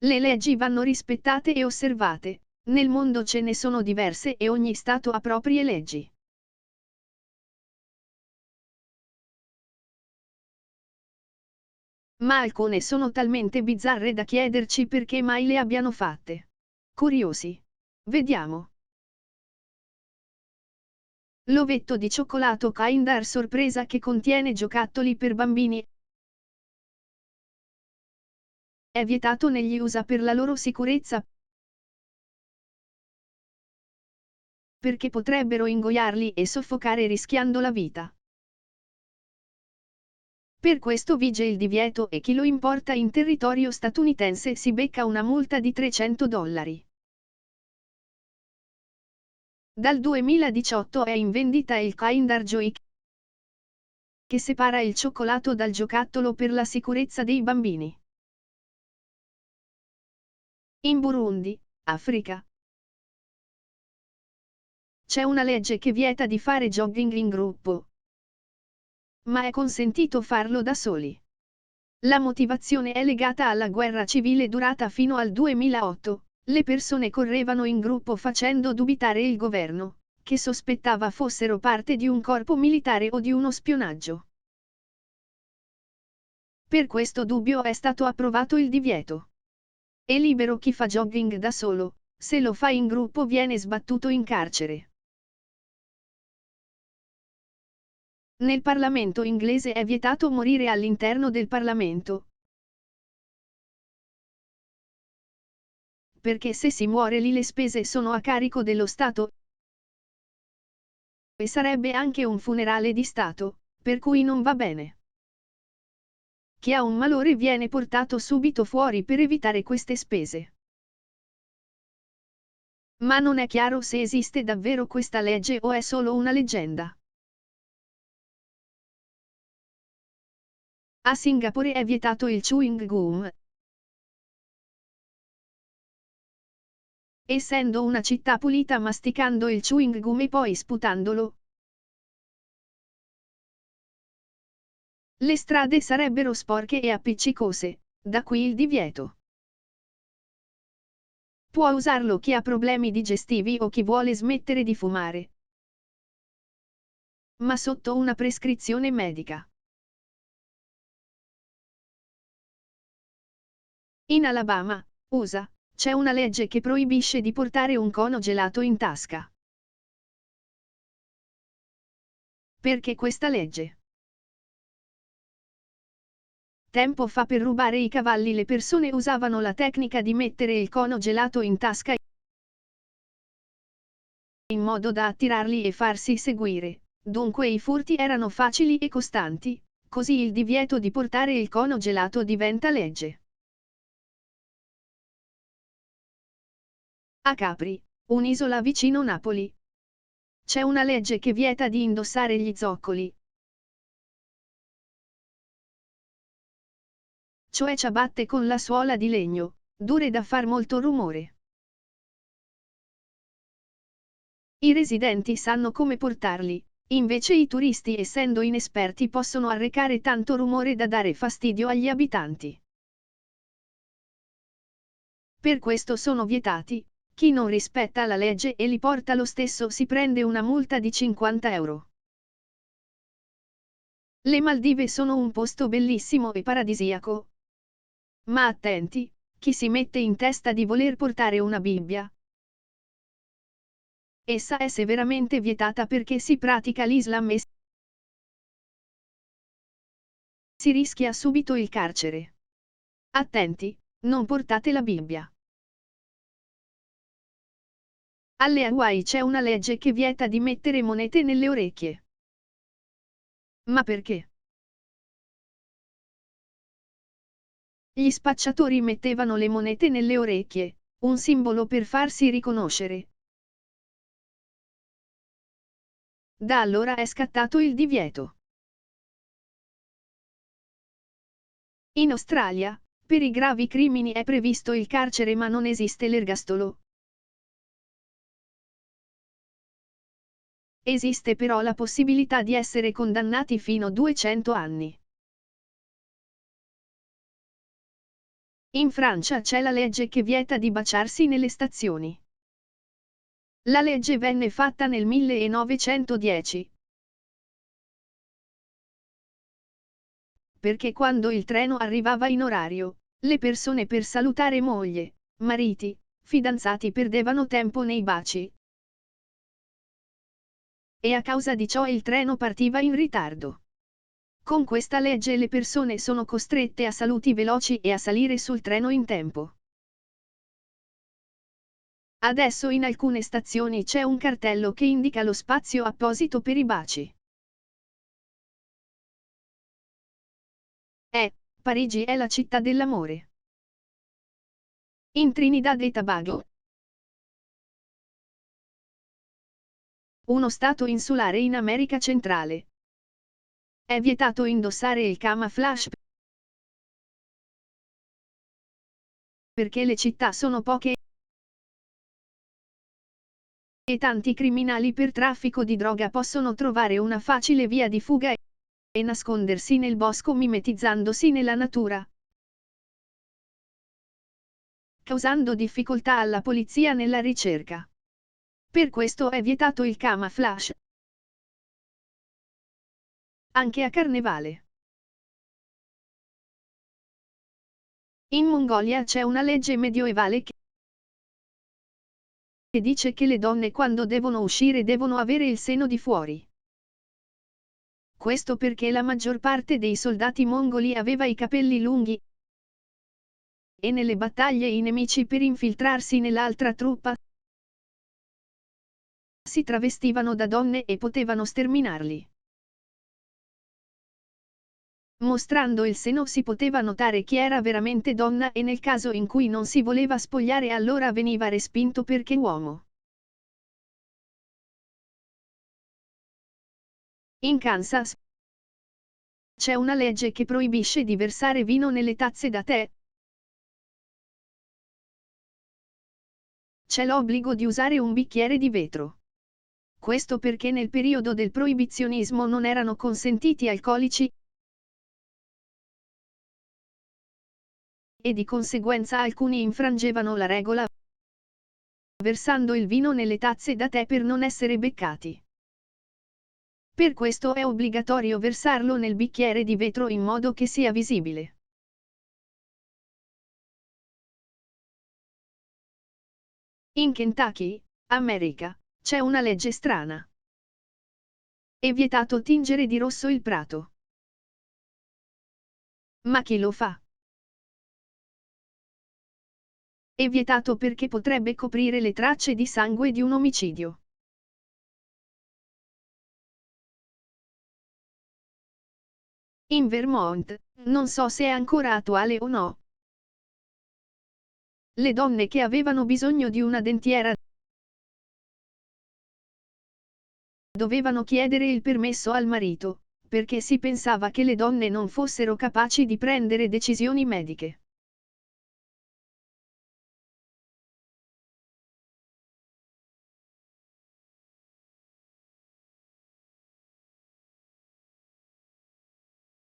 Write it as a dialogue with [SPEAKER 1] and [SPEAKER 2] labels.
[SPEAKER 1] Le leggi vanno rispettate e osservate. Nel mondo ce ne sono diverse e ogni stato ha proprie leggi. Ma alcune sono talmente bizzarre da chiederci perché mai le abbiano fatte. Curiosi? Vediamo. L'ovetto di cioccolato Kinder Sorpresa che contiene giocattoli per bambini è vietato negli USA per la loro sicurezza, perché potrebbero ingoiarli e soffocare rischiando la vita. Per questo vige il divieto e chi lo importa in territorio statunitense si becca una multa di $300. Dal 2018 è in vendita il Kinder Joy, che separa il cioccolato dal giocattolo per la sicurezza dei bambini. In Burundi, Africa, c'è una legge che vieta di fare jogging in gruppo. Ma è consentito farlo da soli. La motivazione è legata alla guerra civile durata fino al 2008. Le persone correvano in gruppo facendo dubitare il governo, che sospettava fossero parte di un corpo militare o di uno spionaggio. Per questo dubbio è stato approvato il divieto. È libero chi fa jogging da solo, se lo fa in gruppo viene sbattuto in carcere. Nel Parlamento inglese è vietato morire all'interno del Parlamento. Perché se si muore lì le spese sono a carico dello Stato. E sarebbe anche un funerale di Stato, per cui non va bene. Chi ha un malore viene portato subito fuori per evitare queste spese. Ma non è chiaro se esiste davvero questa legge o è solo una leggenda. A Singapore è vietato il chewing gum. Essendo una città pulita masticando il chewing gum e poi sputandolo. Le strade sarebbero sporche e appiccicose, da qui il divieto. Può usarlo chi ha problemi digestivi o chi vuole smettere di fumare. Ma sotto una prescrizione medica. In Alabama, USA, c'è una legge che proibisce di portare un cono gelato in tasca. Perché questa legge? Tempo fa per rubare i cavalli le persone usavano la tecnica di mettere il cono gelato in tasca in modo da attirarli e farsi seguire. Dunque i furti erano facili e costanti, così il divieto di portare il cono gelato diventa legge. A Capri, un'isola vicino Napoli. C'è una legge che vieta di indossare gli zoccoli, cioè ciabatte con la suola di legno, dure da far molto rumore. I residenti sanno come portarli, invece i turisti essendo inesperti possono arrecare tanto rumore da dare fastidio agli abitanti. Per questo sono vietati, chi non rispetta la legge e li porta lo stesso si prende una multa di 50 euro. Le Maldive sono un posto bellissimo e paradisiaco. Ma attenti, chi si mette in testa di voler portare una Bibbia. Essa è severamente vietata perché si pratica l'Islam e si rischia subito il carcere. Attenti, non portate la Bibbia. Alle Hawaii c'è una legge che vieta di mettere monete nelle orecchie. Ma perché? Gli spacciatori mettevano le monete nelle orecchie, un simbolo per farsi riconoscere. Da allora è scattato il divieto. In Australia, per i gravi crimini è previsto il carcere ma non esiste l'ergastolo. Esiste però la possibilità di essere condannati fino a 200 anni. In Francia c'è la legge che vieta di baciarsi nelle stazioni. La legge venne fatta nel 1910. Perché quando il treno arrivava in orario, le persone per salutare moglie, mariti, fidanzati perdevano tempo nei baci. E a causa di ciò il treno partiva in ritardo. Con questa legge le persone sono costrette a saluti veloci e a salire sul treno in tempo. Adesso in alcune stazioni c'è un cartello che indica lo spazio apposito per i baci. Parigi è la città dell'amore. In Trinidad e Tobago, uno stato insulare in America centrale, è vietato indossare il camouflage perché le città sono poche e tanti criminali per traffico di droga possono trovare una facile via di fuga e nascondersi nel bosco mimetizzandosi nella natura, causando difficoltà alla polizia nella ricerca. Per questo è vietato il camouflage. Anche a Carnevale. In Mongolia c'è una legge medioevale che dice che le donne quando devono uscire devono avere il seno di fuori. Questo perché la maggior parte dei soldati mongoli aveva i capelli lunghi e nelle battaglie i nemici per infiltrarsi nell'altra truppa si travestivano da donne e potevano sterminarli. Mostrando il seno si poteva notare chi era veramente donna e nel caso in cui non si voleva spogliare allora veniva respinto perché uomo. In Kansas c'è una legge che proibisce di versare vino nelle tazze da tè. C'è l'obbligo di usare un bicchiere di vetro. Questo perché nel periodo del proibizionismo non erano consentiti alcolici e di conseguenza alcuni infrangevano la regola versando il vino nelle tazze da tè per non essere beccati. Per questo è obbligatorio versarlo nel bicchiere di vetro in modo che sia visibile. In Kentucky, America, c'è una legge strana. È vietato tingere di rosso il prato. Ma chi lo fa? È vietato perché potrebbe coprire le tracce di sangue di un omicidio. In Vermont, non so se è ancora attuale o no. Le donne che avevano bisogno di una dentiera dovevano chiedere il permesso al marito, perché si pensava che le donne non fossero capaci di prendere decisioni mediche.